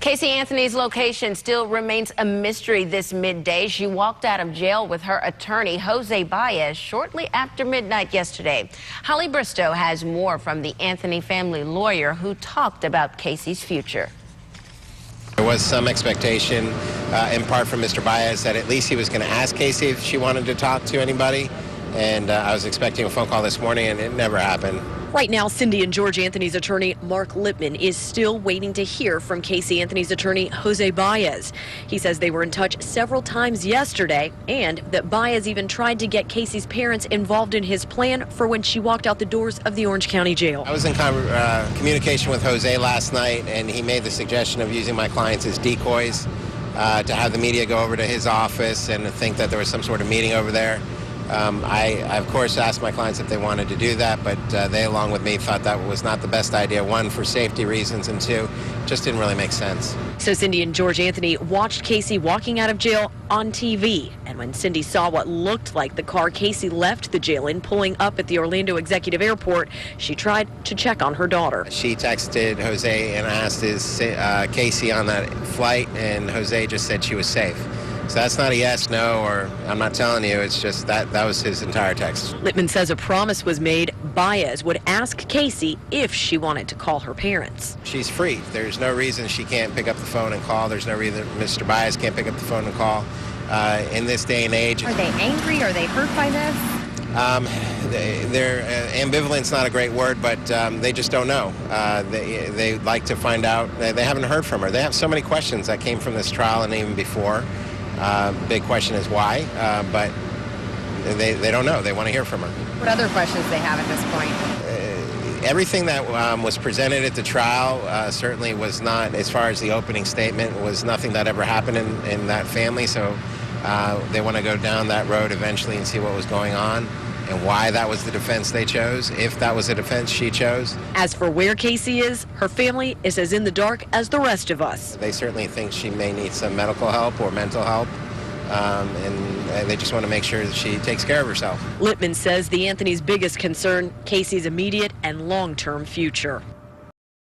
Casey Anthony's location still remains a mystery this midday. She walked out of jail with her attorney, Jose Baez, shortly after midnight yesterday. Holly Bristow has more from the Anthony family lawyer who talked about Casey's future. There was some expectation, in part from Mr. Baez, that at least he was going to ask Casey if she wanted to talk to anybody. And I was expecting a phone call this morning, and it never happened. Right now, Cindy and George Anthony's attorney, Mark Lippman, is still waiting to hear from Casey Anthony's attorney, Jose Baez. He says they were in touch several times yesterday and that Baez even tried to get Casey's parents involved in his plan for when she walked out the doors of the Orange County Jail. I was in communication with Jose last night, and he made the suggestion of using my clients as decoys to have the media go over to his office and think that there was some sort of meeting over there. I, of course, asked my clients if they wanted to do that, but they, along with me, thought that was not the best idea. One, for safety reasons, and two, just didn't really make sense. So Cindy and George Anthony watched Casey walking out of jail on TV. And when Cindy saw what looked like the car Casey left the jail in pulling up at the Orlando Executive Airport, she tried to check on her daughter. She texted Jose and asked, is Casey on that flight? And Jose just said she was safe. So that's not a yes, no, or I'm not telling you. It's just that was his entire text. Lippman says a promise was made. Baez would ask Casey if she wanted to call her parents. She's free. There's no reason she can't pick up the phone and call. There's no reason Mr. Baez can't pick up the phone and call. In this day and age. Are they angry? Are they hurt by this? They're ambivalent's not a great word, but they just don't know. They like to find out. They haven't heard from her. They have so many questions that came from this trial and even before. Big question is why, but they don't know. They want to hear from her. What other questions they have at this point? Everything that was presented at the trial certainly was not, as far as the opening statement, was nothing that ever happened in that family. So they want to go down that road eventually and see what was going on and why that was the defense they chose, if that was the defense she chose. As for where Casey is, her family is as in the dark as the rest of us. They certainly think she may need some medical help or mental help, and they just want to make sure that she takes care of herself. Lippman says the Anthony's biggest concern, Casey's immediate and long-term future.